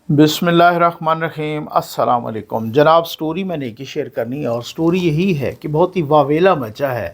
بسم اللہ الرحمن الرحیم، السلام علیکم جناب۔ سٹوری میں نے کی شیئر کرنی ہے، اور سٹوری یہی ہے کہ بہت ہی واویلا مچا ہے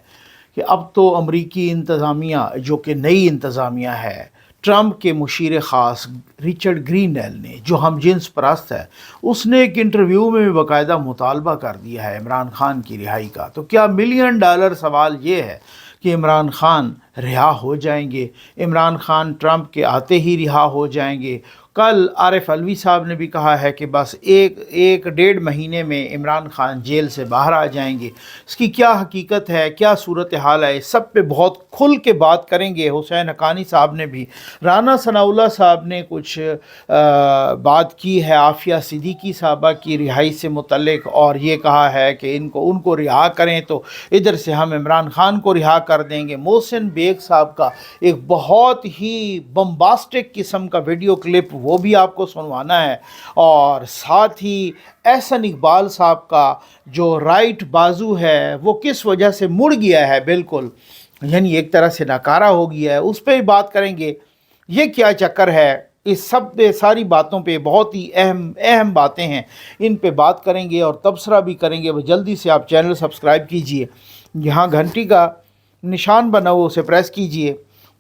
کہ اب تو امریکی انتظامیہ جو کہ نئی انتظامیہ ہے، ٹرمپ کے مشیر خاص رچرڈ گرین نیل نے، جو ہم جنس پرست ہے، اس نے ایک انٹرویو میں بھی باقاعدہ مطالبہ کر دیا ہے عمران خان کی رہائی کا۔ تو کیا ملین ڈالر سوال یہ ہے کہ عمران خان رہا ہو جائیں گے؟ عمران خان ٹرمپ کے آتے ہی رہا ہو جائیں گے؟ کل عارف علوی صاحب نے بھی کہا ہے کہ بس ایک ڈیڑھ مہینے میں عمران خان جیل سے باہر آ جائیں گے۔ اس کی کیا حقیقت ہے، کیا صورتحال ہے، اس سب پہ بہت کھل کے بات کریں گے۔ حسین حقانی صاحب نے بھی، رانا ثناءاللہ صاحب نے کچھ بات کی ہے عافیہ صدیقی صاحبہ کی رہائی سے متعلق، اور یہ کہا ہے کہ ان کو رہا کریں تو ادھر سے ہم عمران خان کو رہا کر دیں گے۔ محسن بیگ صاحب کا ایک بہت ہی بمباسٹک قسم کا ویڈیو کلپ، وہ بھی آپ کو سنوانا ہے، اور ساتھ ہی احسن اقبال صاحب کا جو رائٹ بازو ہے وہ کس وجہ سے مڑ گیا ہے، بالکل یعنی ایک طرح سے ناکارہ ہو گیا ہے، اس پہ بھی بات کریں گے۔ یہ کیا چکر ہے، اس سب پہ ساری باتوں پہ بہت ہی اہم باتیں ہیں، ان پہ بات کریں گے اور تبصرہ بھی کریں گے۔ جلدی سے آپ چینل سبسکرائب کیجئے، یہاں گھنٹی کا نشان بنا ہو اسے پریس کیجئے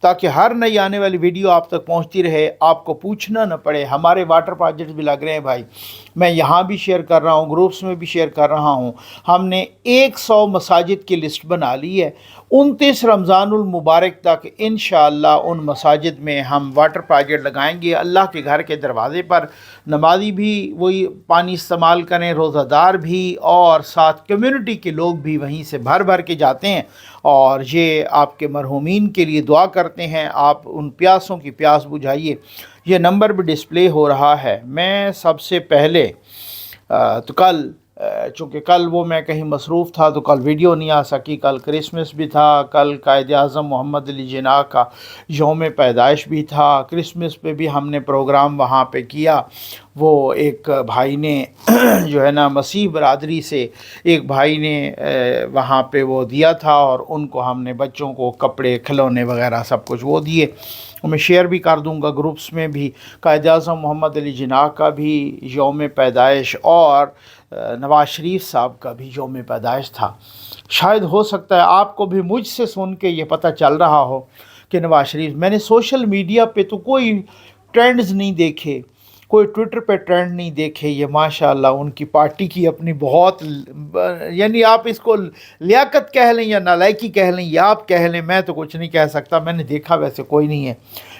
تاکہ ہر نئی آنے والی ویڈیو آپ تک پہنچتی رہے، آپ کو پوچھنا نہ پڑے۔ ہمارے واٹر پروجیکٹس بھی لگ رہے ہیں بھائی، میں یہاں بھی شیئر کر رہا ہوں، گروپس میں بھی شیئر کر رہا ہوں۔ ہم نے 100 مساجد کی لسٹ بنا لی ہے، 29 رمضان المبارک تک انشاءاللہ ان مساجد میں ہم واٹر پروجیکٹ لگائیں گے۔ اللہ کے گھر کے دروازے پر نمازی بھی وہی پانی استعمال کریں، روزہ دار بھی، اور ساتھ کمیونٹی کے لوگ بھی وہیں سے بھر بھر کے جاتے ہیں، اور یہ آپ کے مرحومین کے لیے دعا کرتے ہیں۔ آپ ان پیاسوں کی پیاس بجھائیے۔ یہ نمبر بھی ڈسپلے ہو رہا ہے۔ میں سب سے پہلے تو کل چونکہ کل وہ میں کہیں مصروف تھا تو کل ویڈیو نہیں آ سکی، کل کرسمس بھی تھا، کل قائد اعظم محمد علی جناح کا یوم پیدائش بھی تھا۔ کرسمس پہ بھی ہم نے پروگرام وہاں پہ کیا۔ وہ ایک بھائی نے جو ہے نا مسیح برادری سے ایک بھائی نے وہاں پہ وہ دیا تھا، اور ان کو ہم نے بچوں کو کپڑے کھلونے وغیرہ سب کچھ وہ دیے۔ میں شیئر بھی کر دوں گا گروپس میں بھی۔ قائد اعظم محمد علی جناح کا بھی یوم پیدائش، اور نواز شریف صاحب کا بھی یوم پیدائش تھا۔ شاید ہو سکتا ہے آپ کو بھی مجھ سے سن کے یہ پتہ چل رہا ہو کہ نواز شریف، میں نے سوشل میڈیا پہ تو کوئی ٹرینڈز نہیں دیکھے، کوئی ٹویٹر پہ ٹرینڈ نہیں دیکھے۔ یہ ماشاءاللہ ان کی پارٹی کی اپنی بہت، یعنی آپ اس کو لیاقت کہہ لیں یا نالائکی کہہ لیں یا آپ کہہ لیں، میں تو کچھ نہیں کہہ سکتا۔ میں نے دیکھا ویسے کوئی نہیں ہے،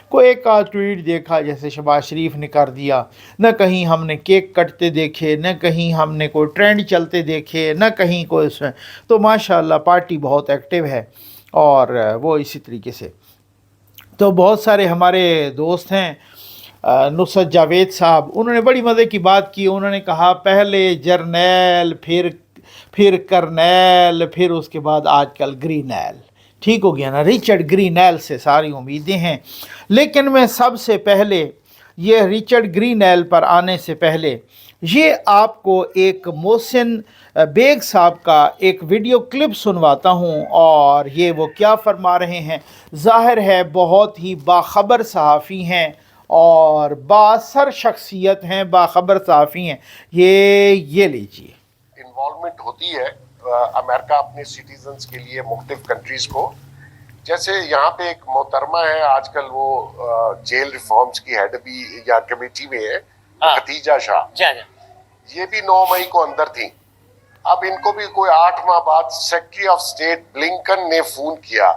کوئی ایک آدھ ٹویٹ دیکھا جیسے شہباز شریف نے کر دیا، نہ کہیں ہم نے کیک کٹتے دیکھے، نہ کہیں ہم نے کوئی ٹرینڈ چلتے دیکھے، نہ کہیں کوئی اس میں۔ تو ماشاءاللہ پارٹی بہت ایکٹیو ہے، اور وہ اسی طریقے سے تو بہت سارے ہمارے دوست ہیں۔ نصرت جاوید صاحب، انہوں نے بڑی مزے کی بات کی۔ انہوں نے کہا پہلے جرنیل، پھر کرنیل، پھر اس کے بعد آج کل گرینیل۔ ٹھیک ہو گیا نا، رچرڈ گرینیل سے ساری امیدیں ہیں، لیکن میں سب سے پہلے یہ رچرڈ گرینیل پر آنے سے پہلے یہ آپ کو ایک محسن بیگ صاحب کا ایک ویڈیو کلپ سنواتا ہوں، اور یہ وہ کیا فرما رہے ہیں۔ ظاہر ہے بہت ہی باخبر صحافی ہیں اور بااثر شخصیت ہیں، باخبر صحافی ہیں۔ یہ لیجیے۔ انوالومنٹ ہوتی ہے امریکہ اپنے سٹیزنز کے لیے مختلف کنٹریز کو، جیسے یہاں پہ ایک محترمہ ہے آج کل، وہ جیل ریفارمز کی ہیڈ بھی یا کمیٹی میں ہے، ختیجہ شاہ، یہ بھی 9 مئی کو اندر تھیں۔ اب ان کو بھی کوئی 8 ماہ بعد سیکرٹری آف اسٹیٹ بلنکن نے فون کیا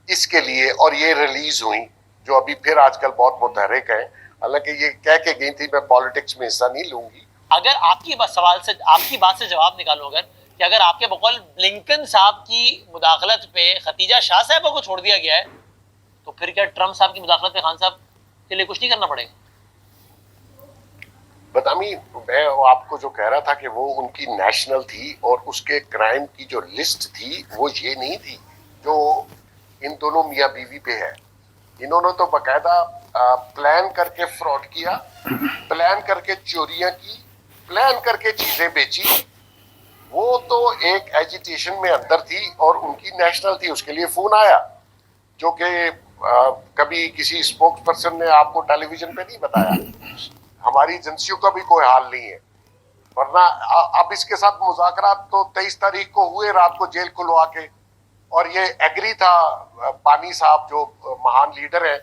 اس کے لیے، اور یہ ریلیز ہوئی، جو ابھی پھر آج کل بہت متحرک ہیں۔ حالانکہ یہ کہہ کے گئی تھی میں پالیٹکس میں حصہ نہیں لوں گی۔ اگر آپ کی سوال سے، آپ کی بات سے جواب نکالو، کہ اگر آپ کے بقول بلنکن صاحب کی مداخلت پہ ختیجہ شاہ صاحبہ کو چھوڑ دیا گیا ہے، تو پھر کیا ٹرمپ صاحب کی مداخلت پہ خان صاحب کے لیے کچھ نہیں کرنا پڑے گا؟ بدامی، میں آپ کو جو کہہ رہا تھا کہ وہ ان کی نیشنل تھی، اور اس کے کرائم کی جو لسٹ تھی وہ یہ نہیں تھی جو ان دونوں میاں بیوی پہ ہے۔ انہوں نے تو باقاعدہ پلان کر کے فراڈ کیا، پلان کر کے چوریاں کی، پلان کر کے چیزیں بیچی۔ وہ تو ایک ایجیٹیشن میں اندر تھی، اور ان کی نیشنل تھی، اس کے لیے فون آیا، جو کہ کبھی کسی اسپوکس پرسن نے آپ کو ٹیلی ویژن پہ نہیں بتایا۔ हमारी एजेंसियों का भी कोई हाल नहीं है, वरना अब इसके साथ मुज़ाकरात तो 23 तारीख को हुए रात को जेल खुलवा के, और ये एग्री था पानी साहब जो महान लीडर है,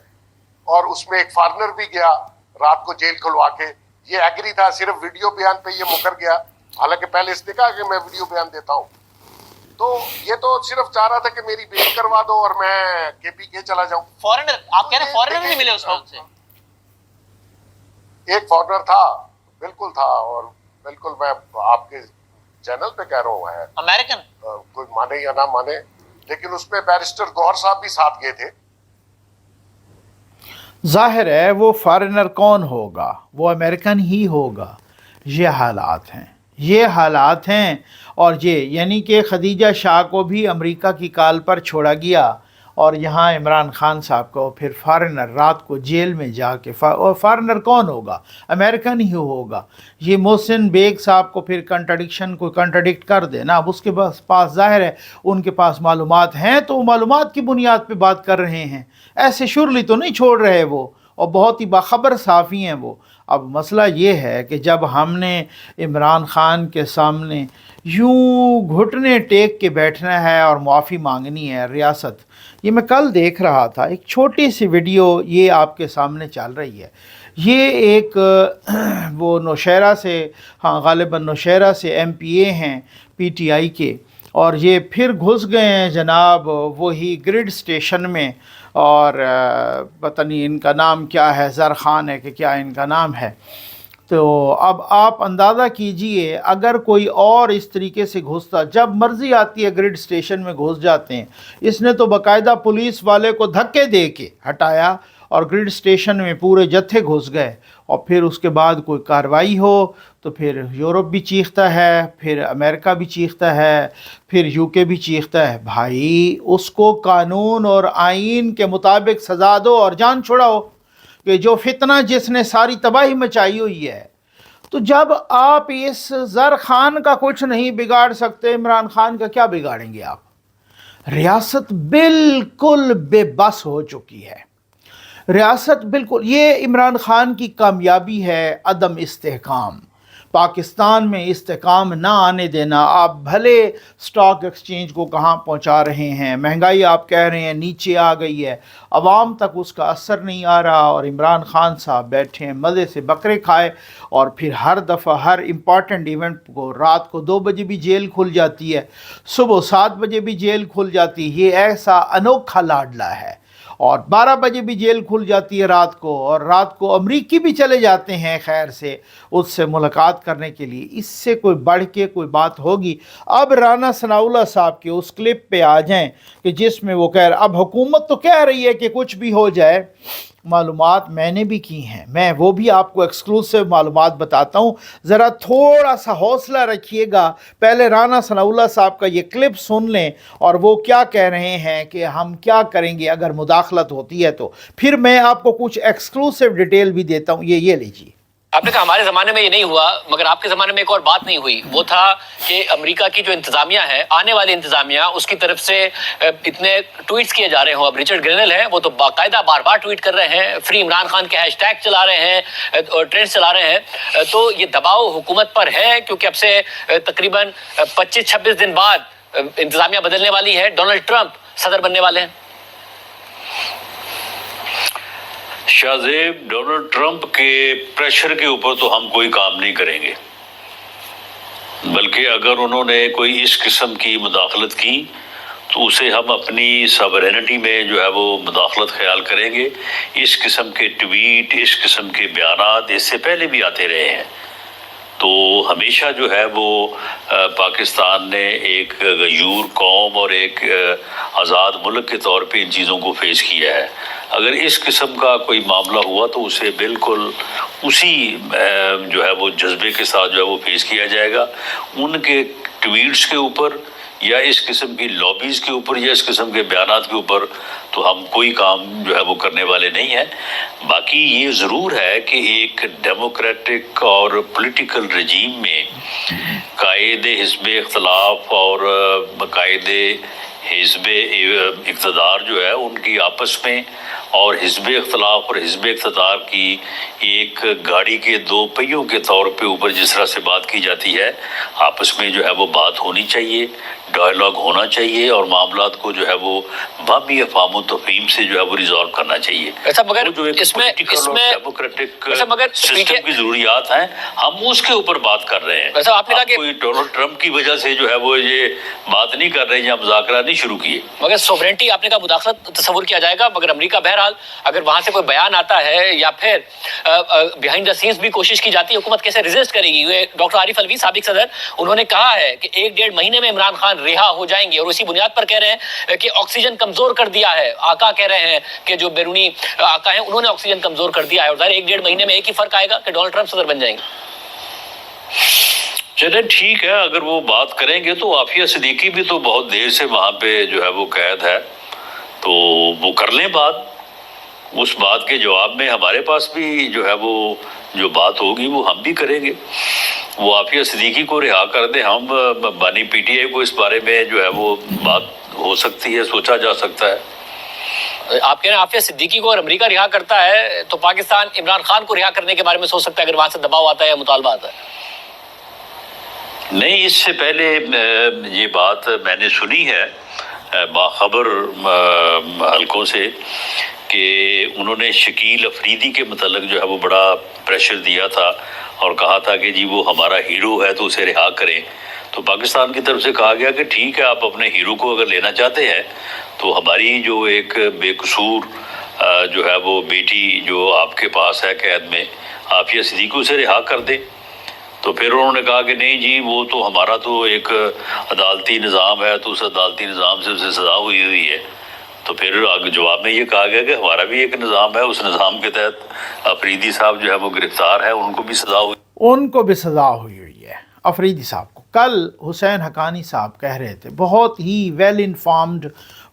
और उसमें एक फॉरेनर भी गया रात को जेल खुलवा के, ये एग्री था, सिर्फ वीडियो बयान पे ये मुकर गया, हालांकि पहले इसने कहा कि मैं वीडियो बयान देता हूँ। तो ये तो सिर्फ चाह रहा था कि मेरी बेल करवा दो और मैं KPK चला जाऊं। फॉरेनर, आप कह रहे हैं फॉरेनर नहीं मिले उस वक्त से? एक फॉरेनर था, बिल्कुल था, और बिल्कुल मैं आपके चैनल पे कह रहा हूँ है अमेरिकन, कोई माने या ना माने, लेकिन उसमें बैरिस्टर गौहर साहब भी साथ गए थे। ज़ाहिर है वो फॉरेनर कौन होगा, वो अमेरिकन ही होगा। ये हालात हैं, ये हालात हैं। और ये यानी कि खदीजा शाह को भी अमेरिका की काल पर छोड़ा गया, और यहाँ इमरान खान साहब को फिर फॉरेनर रात को जेल में जाके, और फॉरेनर कौन होगा, अमेरिकन ही होगा। ये मोहसिन बेग साहब को फिर कंट्रडिक्शन को कंट्रडिक्ट कर देना। अब उसके पास ज़ाहिर है उनके पास मालूमात हैं, तो मालूमात की बुनियाद पे बात कर रहे हैं, ऐसे शुरली तो नहीं छोड़ रहे वो, और बहुत ही बाखबर साफ़ी हैं वो। अब मसला ये है कि जब हमने इमरान खान के सामने यूं घुटने टेक के बैठना है और माफ़ी मांगनी है रियासत, ये मैं कल देख रहा था, एक छोटी सी वीडियो ये आपके सामने चल रही है। ये एक वो नौशहरा से, हाँ गालिबन नौशहरा से MPA हैं PTI के, और ये फिर घुस गए हैं जनाब वही ग्रिड स्टेशन में, और पता नहीं इनका नाम क्या है, ज़र ख़ान है कि क्या इनका नाम है। तो अब आप अंदाज़ा कीजिए अगर कोई और इस तरीके से घुसता, जब मर्ज़ी आती है ग्रिड स्टेशन में घुस जाते हैं। इसने तो बाकायदा पुलिस वाले को धक्के दे के हटाया और ग्रिड स्टेशन में पूरे जत्थे घुस गए, और फिर उसके बाद कोई कार्रवाई हो तो फिर यूरोप भी चीखता है, फिर अमेरिका भी चीखता है, फिर UK भी चीखता है। भाई उसको कानून और आइन के मुताबिक सज़ा दो और जान छुड़ाओ, कि जो फितना जिसने सारी तबाही मचाई हुई है। तो जब आप इस ज़र ख़ान का कुछ नहीं बिगाड़ सकते, इमरान खान का क्या बिगाड़ेंगे आप? रियासत बिल्कुल बेबस हो चुकी है, रियासत बिल्कुल। ये इमरान खान की कामयाबी है, अदम इस्तेहकाम, पाकिस्तान में इस्तेहकाम ना आने देना। आप भले स्टॉक एक्सचेंज को कहाँ पहुँचा रहे हैं, महंगाई आप कह रहे हैं नीचे आ गई है, अवाम तक उसका असर नहीं आ रहा, और इमरान खान साहब बैठे हैं मज़े से बकरे खाए, और फिर हर दफ़ा हर इम्पॉर्टेंट इवेंट को रात को 2 बजे भी जेल खुल जाती है, सुबह 7 बजे भी जेल खुल जाती है। ये ऐसा अनोखा लाडला है, और 12 बजे भी जेल खुल जाती है रात को, और रात को अमरीकी भी चले जाते हैं खैर से उससे मुलाकात करने के लिए। इससे कोई बढ़ के कोई बात होगी? अब राना सनाउल्लाह साहब के उस क्लिप पे आ जाएं कि जिसमें वो कह रहे, अब हुकूमत तो कह रही है कि कुछ भी हो जाए। मालूमात मैंने भी की हैं, मैं वो भी आपको एक्सक्लूसिव मालूमात बताता हूँ, ज़रा थोड़ा सा हौसला रखिएगा। पहले राना सनाउल्लाह साहब का ये क्लिप सुन लें, और वो क्या कह रहे हैं कि हम क्या करेंगे अगर मुदाखलत होती है तो, फिर मैं आपको कुछ एक्सक्लूसिव डिटेल भी देता हूँ। ये लीजिए। आपने कहा हमारे ज़माने में ये नहीं हुआ, मगर आपके ज़माने में एक और बात नहीं हुई, वो था कि अमेरिका की जो इंतज़ामिया है, आने वाली इंतज़ामिया, उसकी तरफ से इतने ट्वीट्स किए जा रहे हों। अब रिचर्ड ग्रेनल है, वो तो बाकायदा बार बार ट्वीट कर रहे हैं, फ्री इमरान खान के हैशटैग चला रहे हैं और ट्रेंड्स चला रहे हैं। तो ये दबाव हुकूमत पर है, क्योंकि अब से तकरीबन 25-26 दिन बाद इंतज़ामिया बदलने वाली है, डोनाल्ड ट्रंप सदर बनने वाले हैं। शाहजेब, डोनाल्ड ट्रंप के प्रेशर के ऊपर तो हम कोई काम नहीं करेंगे, बल्कि अगर उन्होंने कोई इस किस्म की मुदाखलत की तो उसे हम अपनी सवरेनिटी में जो है वो मुदाखलत ख्याल करेंगे। इस किस्म के ट्वीट, इस किस्म के बयानात इससे पहले भी आते रहे हैं, तो हमेशा जो है वो पाकिस्तान ने एक गयूर कौम और एक आज़ाद मुल्क के तौर पे इन चीज़ों को फेस किया है। अगर इस किस्म का कोई मामला हुआ तो उसे बिल्कुल उसी जो है वो जज्बे के साथ जो है वो फेस किया जाएगा। उनके ट्वीट्स के ऊपर या इस किस्म की लॉबीज़ के ऊपर या इस किस्म के बयानात के ऊपर तो हम कोई काम जो है वो करने वाले नहीं हैं। बाकी ये ज़रूर है कि एक डेमोक्रेटिक और पॉलिटिकल रजीम में कायदे हिस्ब इख्तलाफ और कायदे حزب اقتدار جو ہے ان کی آپس میں اور حزب اختلاف اور حزب اقتدار کی ایک گاڑی کے دو پہیوں کے طور پہ اوپر جس طرح سے بات کی جاتی ہے، آپس میں جو ہے وہ بات ہونی چاہیے، ڈائلاگ ہونا چاہیے اور معاملات کو جو ہے وہ باہمی افہام و تفہیم سے جو ہے وہ ریزالو کرنا چاہیے۔ ایسا مگر وہ جو ایک اس میں ڈیموکریٹک ایسا مگر سسٹم کی ضروریات ہیں، ہم اس کے اوپر بات کر رہے ہیں۔ ویسا آپ نے کہا کہ کوئی ڈونلڈ ٹرمپ کی وجہ سے جو ہے وہ یہ بات نہیں کر رہے ہیں یا مذاکرات نہیں شروع کیے۔ مگر سوورنٹی آپ نے کہا مداخلت تصور کیا جائے گا، مگر امریکہ بہرحال اگر وہاں سے کوئی بیان آتا ہے یا پھر بیہائنڈ دا سینس بھی کوشش کی جاتی ہے، حکومت کیسے ریزسٹ کرے گی؟ ڈاکٹر عارف الوی سابق صدر انہوں نے کہا ہے کہ 1-1.5 مہینے میں عمران خان رہا ہو جائیں گے، اور اسی بنیاد پر کہہ رہے ہیں کہ آکسیجن کمزور کر دیا ہے۔ آقا کہہ رہے ہیں کہ جو بیرونی آقا ہیں انہوں نے آکسیجن کمزور کر دیا ہے، اور ظاہر 1-1.5 مہینے میں ایک ہی فرق آئے گا کہ ڈونلڈ ٹرمپ صدر بن جائیں گے۔ چلیں ٹھیک ہے، اگر وہ بات کریں گے تو عافیہ صدیقی بھی تو بہت دیر سے وہاں پہ جو ہے وہ قید ہے، تو وہ کر لیں بات۔ اس بات کے جواب میں ہمارے پاس بھی جو ہے وہ جو بات ہوگی وہ ہم بھی کریں گے۔ وہ عافیہ صدیقی کو رہا کر دیں، ہم بانی پی ٹی آئی کو اس بارے میں جو ہے وہ بات ہو سکتی ہے، سوچا جا سکتا ہے۔ آپ کہہ رہے ہیں عافیہ صدیقی کو اگر امریکہ رہا کرتا ہے تو پاکستان عمران خان کو رہا کرنے کے بارے میں سوچ سکتا ہے اگر وہاں سے دباؤ آتا ہے یا مطالبہ آتا ہے؟ نہیں، اس سے پہلے یہ بات میں نے سنی ہے باخبر حلقوں سے کہ انہوں نے شکیل افریدی کے متعلق جو ہے وہ بڑا پریشر دیا تھا اور کہا تھا کہ جی وہ ہمارا ہیرو ہے تو اسے رہا کریں۔ تو پاکستان کی طرف سے کہا گیا کہ ٹھیک ہے، آپ اپنے ہیرو کو اگر لینا چاہتے ہیں تو ہماری جو ایک بے قصور جو ہے وہ بیٹی جو آپ کے پاس ہے قید میں، عافیہ صدیقی، اسے رہا کر دیں۔ تو پھر انہوں نے کہا کہ نہیں جی وہ تو ہمارا تو ایک عدالتی نظام ہے، تو اس عدالتی نظام سے اسے سزا ہوئی ہے۔ تو پھر جواب میں یہ کہا گیا کہ ہمارا بھی ایک نظام ہے، اس نظام کے تحت افریدی صاحب جو ہے وہ گرفتار ہے، ان کو بھی سزا ہوئی۔ ان کو بھی سزا ہوئی ہے افریدی صاحب کو۔ کل حسین حقانی صاحب کہہ رہے تھے، بہت ہی ویل انفارمڈ،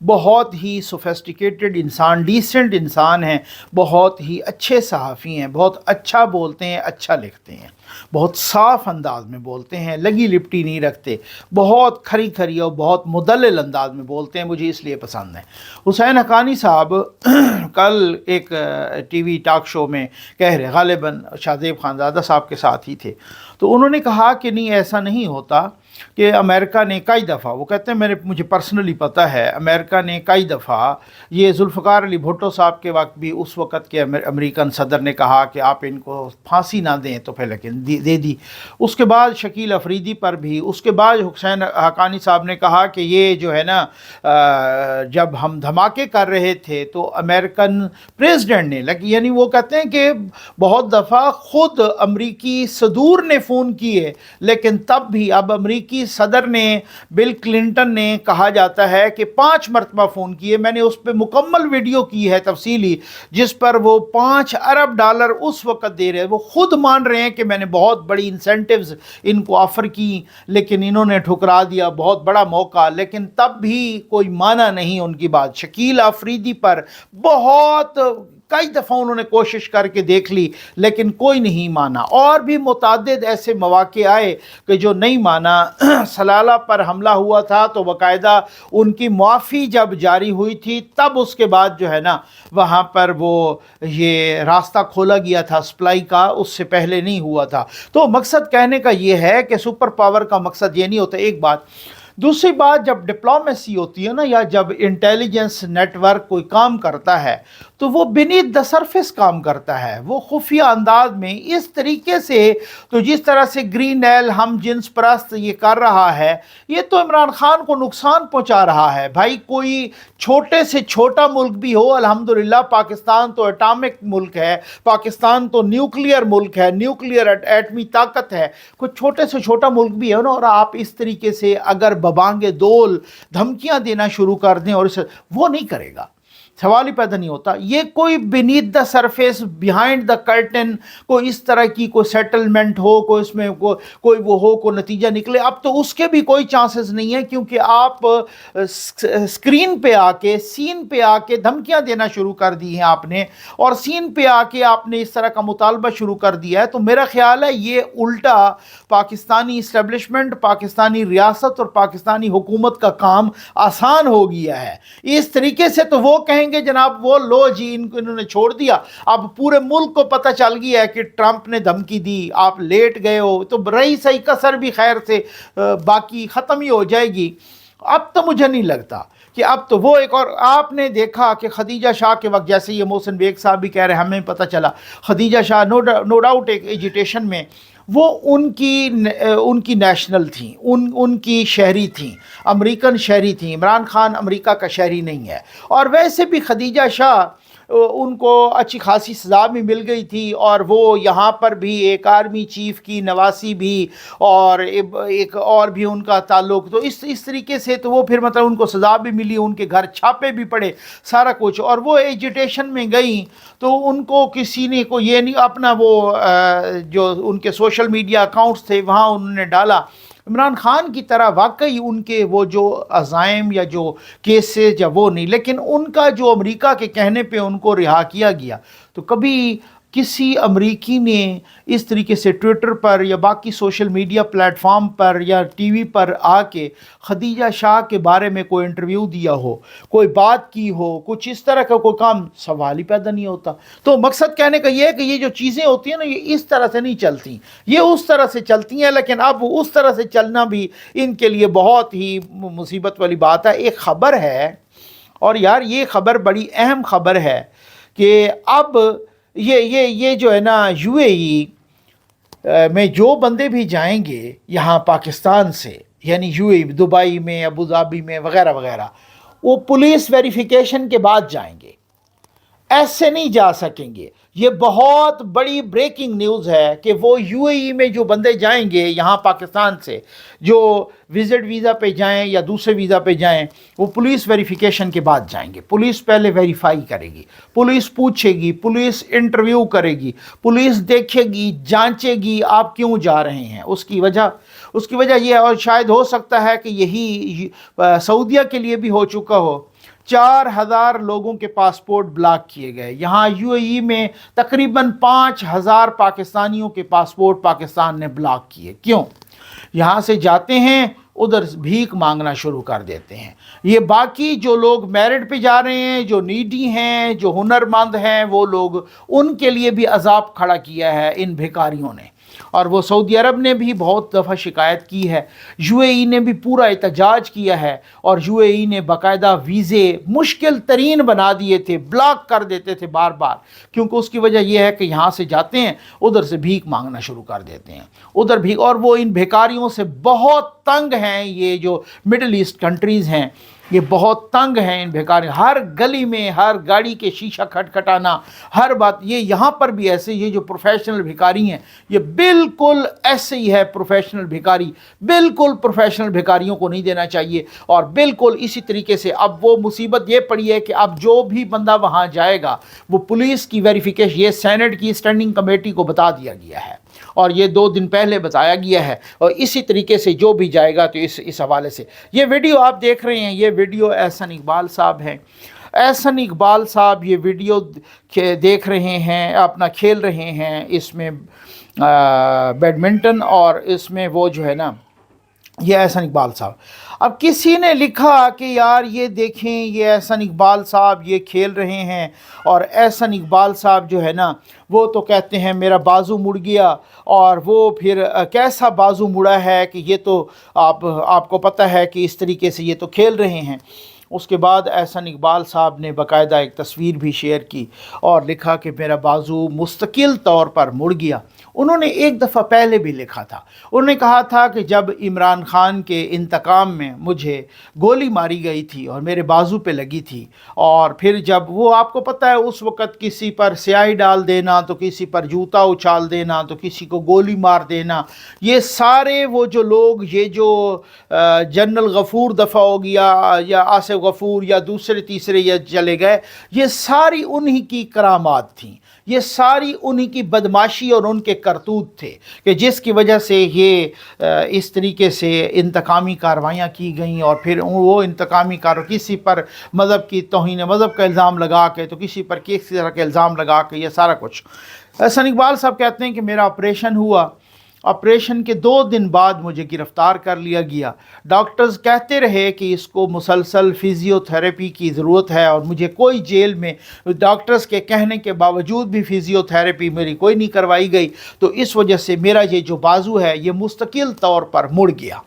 بہت ہی سوفیسٹیکیٹڈ انسان، ڈیسنٹ انسان ہیں، بہت ہی اچھے صحافی ہیں، بہت اچھا بولتے ہیں، اچھا لکھتے ہیں، بہت صاف انداز میں بولتے ہیں، لگی لپٹی نہیں رکھتے، بہت کھری کھری اور بہت مدلل انداز میں بولتے ہیں، مجھے اس لیے پسند ہیں۔ حسین حقانی صاحب کل ایک ٹی وی ٹاک شو میں کہہ رہے، غالباً شاہزیب خانزادہ صاحب کے ساتھ ہی تھے، تو انہوں نے کہا کہ نہیں ایسا نہیں ہوتا کہ امریکہ نے کئی دفعہ، وہ کہتے ہیں مجھے پرسنلی پتہ ہے، امریکہ نے کئی دفعہ، یہ ذوالفقار علی بھٹو صاحب کے وقت بھی اس وقت کے امریکن صدر نے کہا کہ آپ ان کو پھانسی نہ دیں، تو پھر لیکن دے دی۔ اس کے بعد شکیل افریدی پر بھی، اس کے بعد حسین حقانی صاحب نے کہا کہ یہ جو ہے نا جب ہم دھماکے کر رہے تھے تو امریکن پریزیڈنٹ نے یعنی وہ کہتے ہیں کہ بہت دفعہ خود امریکی صدور نے فون کیے، لیکن تب بھی اب امریکی صدر نے، بل کلنٹن نے، کہا جاتا ہے کہ 5 مرتبہ فون کیے۔ میں نے اس پہ مکمل ویڈیو کی ہے تفصیلی، جس پر وہ $5 ارب اس وقت دے رہے ہیں۔ وہ خود مان رہے ہیں کہ میں نے بہت بڑی انسینٹیوز ان کو آفر کی، لیکن انہوں نے ٹھکرا دیا، بہت بڑا موقع، لیکن تب بھی کوئی مانا نہیں ان کی بات۔ شکیل افریدی پر بہت کئی دفعہ انہوں نے کوشش کر کے دیکھ لی، لیکن کوئی نہیں مانا، اور بھی متعدد ایسے مواقع آئے کہ جو نہیں مانا۔ سلالہ پر حملہ ہوا تھا تو باقاعدہ ان کی معافی جب جاری ہوئی تھی، تب اس کے بعد جو ہے نا وہاں پر وہ یہ راستہ کھولا گیا تھا سپلائی کا، اس سے پہلے نہیں ہوا تھا۔ تو مقصد کہنے کا یہ ہے کہ سپر پاور کا مقصد یہ نہیں ہوتا، ایک بات۔ دوسری بات، جب ڈپلومیسی ہوتی ہے نا، یا جب انٹیلیجنس نیٹ ورک کوئی کام کرتا ہے تو وہ بینیتھ دا سرفیس کام کرتا ہے، وہ خفیہ انداز میں اس طریقے سے۔ تو جس طرح سے گرین ایل ہم جنس پرست یہ کر رہا ہے، یہ تو عمران خان کو نقصان پہنچا رہا ہے۔ بھائی کوئی چھوٹے سے چھوٹا ملک بھی ہو، الحمدللہ پاکستان تو اٹامک ملک ہے، پاکستان تو نیوکلیئر ملک ہے، نیوکلیئر ایٹمی طاقت ہے، کوئی چھوٹے سے چھوٹا ملک بھی ہے نا، اور آپ اس طریقے سے اگر ببانگ دول دھمکیاں دینا شروع کر دیں، اور وہ نہیں کرے گا۔ सवाल ही पैदा नहीं होता। ये कोई beneath the surface, behind the curtain कोई इस तरह की कोई सेटलमेंट हो, कोई इसमें कोई वो हो, कोई नतीजा निकले, अब तो उसके भी कोई चांसेस नहीं है, क्योंकि आप स्क्रीन पे आके, सीन पे आके धमकियां देना शुरू कर दी हैं आपने, और सीन पे आके आपने इस तरह का मुतालबा शुरू कर दिया है। तो मेरा ख्याल है ये उल्टा पाकिस्तानी इस्टेब्लिशमेंट, पाकिस्तानी रियासत और पाकिस्तानी हुकूमत का काम आसान हो गया है। इस तरीके से तो वो कहेंगे जनाब वो लो जी इन्होंने छोड़ दिया, अब पूरे मुल्क को पता चल गया है कि ट्रंप ने धमकी दी, आप लेट गए हो, तो रही सही कसर भी खैर से बाकी ख़त्म ही हो जाएगी। अब तो मुझे नहीं लगता कि अब तो वो एक, और आपने देखा कि खदीजा शाह के वक्त, जैसे ये मोहसिन बेग साहब भी कह रहे हैं, हमें पता चला खदीजा शाह नो डाउट एक एजिटेशन में वो उनकी नेशनल थी, उनकी शहरी थी, अमेरिकन शहरी थी। इमरान खान अमेरिका का शहरी नहीं है। और वैसे भी खदीजा शाह उनको अच्छी खासी सज़ा भी मिल गई थी, और वो यहाँ पर भी एक आर्मी चीफ़ की नवासी भी, और एक और भी उनका ताल्लुक़, तो इस तरीके से तो वो फिर मतलब उनको सज़ा भी मिली, उनके घर छापे भी पड़े, सारा कुछ। और वो एजिटेशन में गई तो उनको किसी ने को ये नहीं, अपना वो जो उनके सोशल मीडिया अकाउंट्स थे वहाँ उन्होंने डाला इमरान खान की तरह वाकई उनके वो जो अज़ाइम या जो केसेस या वो नहीं, लेकिन उनका जो अमेरिका के कहने पे उनको रिहा किया गया। तो कभी किसी अमरीकी ने इस तरीके से ट्विटर पर या बाकी सोशल मीडिया प्लेटफॉर्म पर या टीवी पर आके खदीजा शाह के बारे में कोई इंटरव्यू दिया हो, कोई बात की हो, कुछ इस तरह का कोई काम, सवाल ही पैदा नहीं होता। तो मकसद कहने का ये है कि ये जो चीज़ें होती हैं ना, ये इस तरह से नहीं चलती, ये उस तरह से चलती हैं। लेकिन अब उस तरह से चलना भी इनके लिए बहुत ही मुसीबत वाली बात है। एक ख़बर है, और यार ये ख़बर बड़ी अहम ख़बर है कि अब ये जो है ना यूएई में जो बंदे भी जाएंगे यहाँ पाकिस्तान से, यानी यूएई, दुबई में, अबू धाबी में वगैरह वगैरह, वो पुलिस वेरिफिकेशन के बाद जाएंगे, ऐसे नहीं जा सकेंगे। ये बहुत बड़ी ब्रेकिंग न्यूज़ है कि वो यूएई में जो बंदे जाएंगे यहाँ पाकिस्तान से, जो विज़िट वीज़ा पे जाएं या दूसरे वीज़ा पे जाएं, वो पुलिस वेरिफिकेशन के बाद जाएंगे। पुलिस पहले वेरीफाई करेगी, पुलिस पूछेगी, पुलिस इंटरव्यू करेगी, पुलिस देखेगी, जांचेगी आप क्यों जा रहे हैं। उसकी वजह ये है, और शायद हो सकता है कि यही सऊदीया के लिए भी हो चुका हो, 4000 लोगों के पासपोर्ट ब्लॉक किए गए। यहाँ यूएई में तकरीबन 5000 पाकिस्तानियों के पासपोर्ट पाकिस्तान ने ब्लॉक किए। क्यों? यहाँ से जाते हैं, उधर भीख मांगना शुरू कर देते हैं। ये बाकी जो लोग मेरिट पे जा रहे हैं, जो नीडी हैं, जो हुनरमंद हैं, वो लोग, उनके लिए भी अजाब खड़ा किया है इन भिखारियों ने। और वो सऊदी अरब ने भी बहुत दफ़ा शिकायत की है, यूएई ने भी पूरा एहतजाज किया है, और यूएई ने बाकायदा वीज़े मुश्किल तरीन बना दिए थे, ब्लॉक कर देते थे बार बार, क्योंकि उसकी वजह यह है कि यहाँ से जाते हैं, उधर से भीख मांगना शुरू कर देते हैं, उधर भीख। और वो इन भिखारियों से बहुत तंग हैं, ये जो मिडल ईस्ट कंट्रीज़ हैं, ये बहुत तंग हैं इन भिखारी। हर गली में, हर गाड़ी के शीशा खटखटाना, हर बात। ये यहाँ पर भी ऐसे, ये जो प्रोफेशनल भिखारी हैं, ये बिल्कुल ऐसे ही है प्रोफेशनल भिखारी। बिल्कुल प्रोफेशनल भिखारियों को नहीं देना चाहिए। और बिल्कुल इसी तरीके से अब वो मुसीबत ये पड़ी है कि अब जो भी बंदा वहाँ जाएगा, वो पुलिस की वेरिफिकेशन, ये सेनेट की स्टैंडिंग कमेटी को बता दिया गया है, और ये 2 दिन पहले बताया गया है। और इसी तरीके से जो भी जाएगा, तो इस हवाले से ये वीडियो आप देख रहे हैं, ये वीडियो एहसन इकबाल साहब हैं। एहसन इकबाल साहब ये वीडियो देख रहे हैं, अपना खेल रहे हैं इसमें बैडमिंटन, और इसमें वो जो है ना, ये एहसन इकबाल साहब। अब किसी ने लिखा कि यार ये देखें, ये एहसन इकबाल साहब ये खेल रहे हैं, और एहसन इकबाल साहब जो है ना, वो तो कहते हैं मेरा बाजू मुड़ गया, और वो फिर कैसा बाजू मुड़ा है कि ये तो आपको पता है कि इस तरीके से ये तो खेल रहे हैं। उसके बाद एहसन इकबाल साहब ने बाकायदा एक तस्वीर भी शेयर की और लिखा कि मेरा बाजू मुस्तकिल तौर पर मुड़ गया। उन्होंने एक दफ़ा पहले भी लिखा था, उन्होंने कहा था कि जब इमरान खान के इंतकाम में मुझे गोली मारी गई थी और मेरे बाजू पे लगी थी, और फिर जब वो आपको पता है उस वक़्त किसी पर स्याही डाल देना, तो किसी पर जूता उछाल देना, तो किसी को गोली मार देना, ये सारे वो जो लोग, ये जो जनरल गफूर दफ़ा हो गया या आसिफ गफूर या दूसरे तीसरे या चले गए, ये सारी उन्हीं की करामात थी, ये सारी उन्हीं की बदमाशी और उनके करतूत थे कि जिसकी वजह से ये इस तरीके से इंतकामी कार्रवाइयाँ की गई। और फिर वो इंतकामी किसी पर मज़हब की तौहीन मज़हब का इल्ज़ाम लगा के, तो किसी पर किसी तरह का इल्ज़ाम लगा के, ये सारा कुछ। हसन इकबाल साहब कहते हैं कि मेरा ऑपरेशन हुआ, ऑपरेशन के 2 दिन बाद मुझे गिरफ़्तार कर लिया गया। डॉक्टर्स कहते रहे कि इसको मुसलसल फ़िज़ियोथेरेपी की ज़रूरत है, और मुझे कोई जेल में डॉक्टर्स के कहने के बावजूद भी फ़िज़ियोथेरेपी मेरी कोई नहीं करवाई गई। तो इस वजह से मेरा ये जो बाजू है ये मुस्तकिल तौर पर मुड़ गया।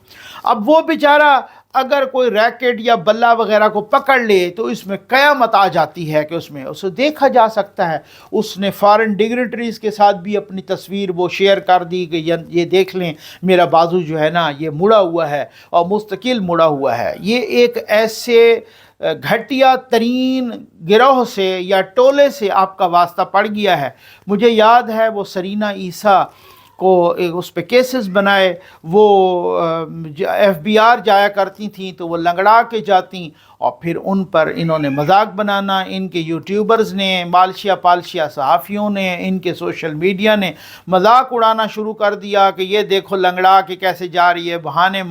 अब वो बेचारा अगर कोई रैकेट या बल्ला वगैरह को पकड़ ले तो इसमें क़यामत आ जाती है कि उसमें उसे देखा जा सकता है। उसने फॉरेन डिग्नेटरीज़ के साथ भी अपनी तस्वीर वो शेयर कर दी कि ये देख लें मेरा बाजू जो है ना ये मुड़ा हुआ है और मुस्तकिल मुड़ा हुआ है। ये एक ऐसे घटिया तरीन गिरोह से या टोले से आपका वास्ता पड़ गया है। मुझे याद है वो सरीना ईसा को उस पे केसेस बनाए, वो FBI जाया करती थी तो वो लंगड़ा के जाती, और फिर उन पर इन्होंने मजाक बनाना, इनके यूट्यूबर्स ने, मालशिया पालशिया सहाफ़ियों ने, इनके सोशल मीडिया ने मजाक उड़ाना शुरू कर दिया कि ये देखो लंगड़ा के कैसे जा रही है, बहाने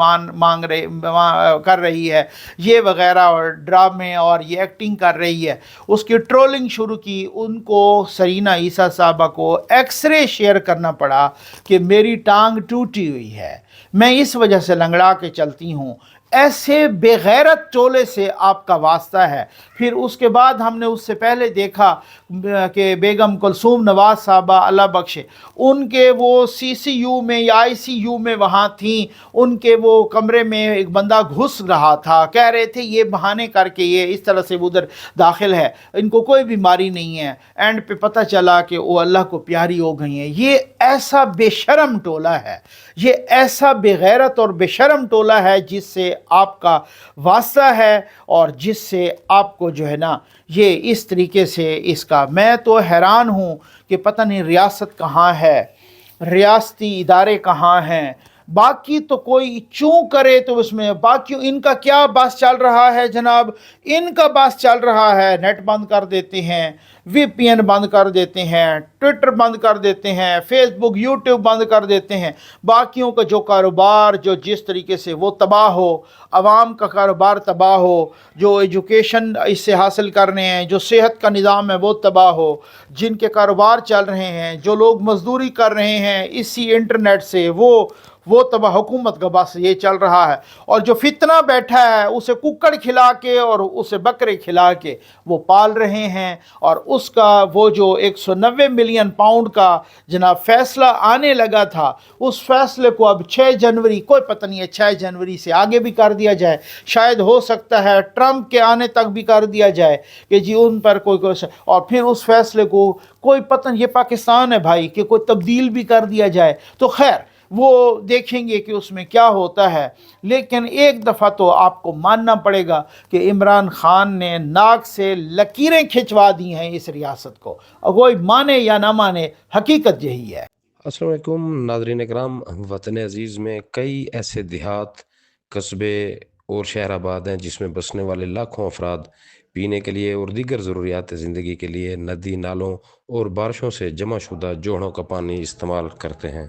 कर रही है ये वगैरह, और ड्रामे और ये एक्टिंग कर रही है। उसकी ट्रोलिंग शुरू की। उनको सरीना ईसा साहबा को एक्सरे शेयर करना पड़ा कि मेरी टांग टूटी हुई है, मैं इस वजह से लंगड़ा के चलती हूँ। ऐसे बेगैरत टोले से आपका वास्ता है। फिर उसके बाद हमने उससे पहले देखा कि बेगम कुलसूम नवाज साहबा अल्लाह बख्शे, उनके वो CCU में या ICU में वहाँ थी, उनके वो कमरे में एक बंदा घुस रहा था, कह रहे थे ये बहाने करके ये इस तरह से उधर दाखिल है, इनको कोई बीमारी नहीं है। एंड पे पता चला कि वो अल्लाह को प्यारी हो गई हैं। ये ऐसा बेशरम टोला है, ये ऐसा बेगैरत और बेशरम टोला है जिससे आपका वास्ता है और जिससे आपको जो है ना ये इस तरीके से इसका, मैं तो हैरान हूँ कि पता नहीं रियासत कहाँ है, रियासती इदारे कहाँ हैं। बाकी तो कोई चूँ करे तो उसमें बाकी इनका क्या बस चल रहा है जनाब, इनका बस चल रहा है नेट बंद कर देते हैं, VPN बंद कर देते हैं, ट्विटर बंद कर देते हैं, फेसबुक यूट्यूब बंद कर देते हैं। बाकियों का जो कारोबार जो जिस तरीके से वो तबाह हो, आवाम का कारोबार तबाह हो, जो एजुकेशन इससे हासिल कर रहे हैं, जो सेहत का निज़ाम है वो तबाह हो, जिनके कारोबार चल रहे हैं, जो लोग मजदूरी कर रहे हैं इसी इंटरनेट से वो तबाह, हुकूमत का बस ये चल रहा है। और जो फितना बैठा है उसे कुक्कड़ खिला के और उसे बकरे खिला के वो पाल रहे हैं। और उसका वो जो 190 मिलियन पाउंड का जनाब फैसला आने लगा था, उस फैसले को अब 6 जनवरी, कोई पता नहीं है 6 जनवरी से आगे भी कर दिया जाए, शायद हो सकता है ट्रंप के आने तक भी कर दिया जाए कि जी उन पर कोई और फिर उस फैसले को कोई पता नहीं, ये पाकिस्तान है भाई, कि कोई तब्दील भी कर दिया जाए। तो खैर वो देखेंगे कि उसमें क्या होता है। लेकिन एक दफ़ा तो आपको मानना पड़ेगा कि इमरान खान ने नाक से लकीरें खिंचवा दी हैं इस रियासत को, और कोई माने या ना माने हकीकत यही है। अस्सलाम वालेकुम नाज़रीन इकराम, वतन अज़ीज़ में कई ऐसे देहात, कस्बे और शहराबाद हैं जिसमें बसने वाले लाखों अफराद पीने के लिए और दीगर ज़रूरियात ज़िंदगी के लिए नदी नालों और बारिशों से जमा शुदा जोड़ों का पानी इस्तेमाल करते हैं।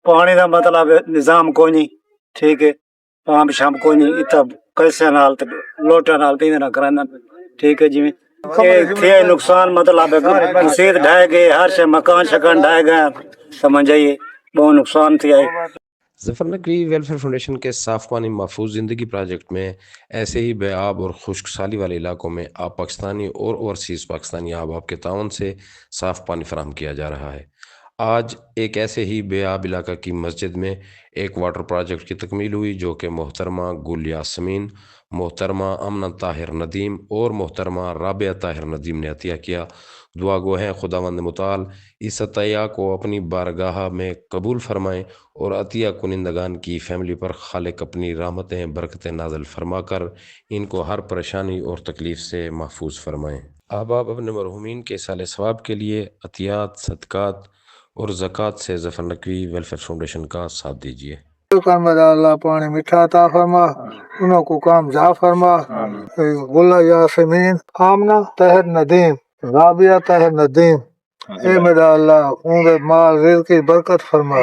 पानी का मतलब निजाम कोई नहीं, ठीक है, पाम शाम कोई नहीं, इतना कैसे नाल लोटा नाल पीने ना कराना, ठीक है जी। ये नुकसान मतलब मसीद ढह गए, हर से मकान शकन ढह गए, समझ जाइए बहुत नुकसान थी। ज़फ़र नकवी वेलफेयर फाउंडेशन के साफ़ पानी महफूज ज़िंदगी प्रोजेक्ट में ऐसे ही बेआब और खुश्क साली वाले इलाकों में आप पाकिस्तानी और ओवरसीज़ पाकिस्तानी अहबाब के ताउन से साफ़ पानी फराहम किया जा रहा है। आज एक ऐसे ही बेआब इलाका की मस्जिद में एक वाटर प्रोजेक्ट की तकमील हुई जो कि मोहतरमा गुल यासमीन, मोहतरमा अमना ताहिर नदीम और मोहतरमा राबिया ताहिर नदीम ने अतिया किया। दुआ गो हैं खुदावंद मुताल इस अतिया को अपनी बारगाह में कबूल फरमाएँ और अतिया कुनिंदगान की फैमिली पर खालिक अपनी रहमतें बरकतें नाज़िल फरमा इनको हर परेशानी और तकलीफ़ से महफूज फरमाएँ। अहबाब अपने मरहूमीन के साले सवाब के लिए अतियात, सदक़ात और ज़कात से ज़फ़र नकवी वेलफेयर फाउंडेशन का साथ दीजिए। मेरा अल्लाह पानी मीठा अता फरमा, उन्हों को कामयाब फरमा। गुल्ला यासमीन आमना तहर नदीम राबिया तहर नदीम, ए मेरा अल्लाह उनके माल रिज़्क़ की बरकत फरमा।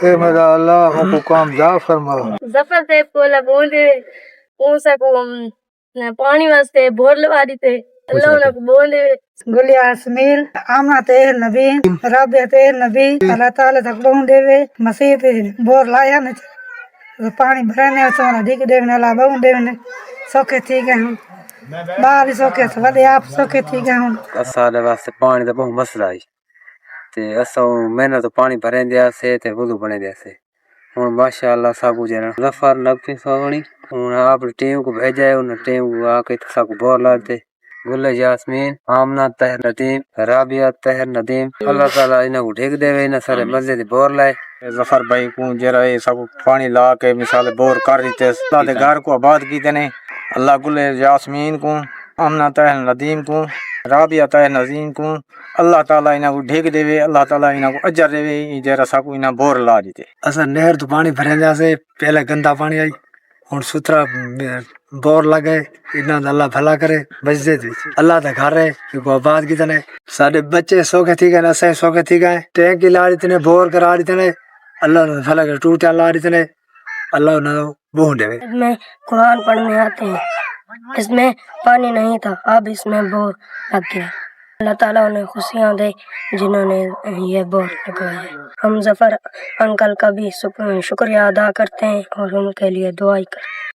ए मेरा अल्लाह उनको कामयाब फरमा। जफर से कोला बोल दे उनसे को पानी वास्ते बोर लगा दी थे अल्लाह उन्हें को बोल दे। गुलिया असमील आमना तेल नबी राबिया तेल नबी अल्लाह ताला तक बोल देवे मसीह पे बोर लाया न पानी भरने सोना ढीक देवने अल्लाह बोल देवने सौखे ठीक है हम बाहर सौखे वदे आप सौखे ठीक है हम असाले वास्ते पानी दा बहुत मसला है ते असो मेहनत तो पानी भरें दिया से ते वुदू बने दिया से हुन माशाअल्लाह सब कुछ है जफर नबी सोनी हुन आप टीम को भेजा है उन टीम को आके सब को बोर लाते गुल यास्मीन आमना तहर नदीम राबिया तहर नदीम अल्लाह ताला इन्हें को ढेक देवे इन्हें सारे मजे दी बोर लाए जफर भाई को जरा ये सब पानी ला के मिसाल बोर कर रही थे अल्लाह के घर को आबाद की देने अल्लाह गुल यास्मीन को आमना तहर नदीम को राबिया तहर नदीम को अल्लाह ताला इन्हें को ढेक देवे अल्लाह ताला इन्हें को अजर देवे जरा सब को इन्हें बोर ला दी थे असा नहर तो पानी भरे जैसे पहले गंदा पानी आई और सुथरा बोर लगे इन्ना अल्लाह भला करे बजदे अल्लाह का घर है कि आबाद की तने सारे बच्चे सौखे थी गए असें सौखे थी गए टैंक ला रही थे बोर करा रही थे अल्लाह ने भला कर टूटा ला रही थे अल्लाह ने बोल दे। इसमें कुरान पढ़ने आते हैं इसमें पानी नहीं था अब इसमें बोर लग गया अल्लाह ताला उन्हें खुशियाँ दे जिन्होंने ये बोर लगवाया। हम जफर अंकल का भी शुक्रिया अदा करते हैं और उनके लिए दुआई करते हैं।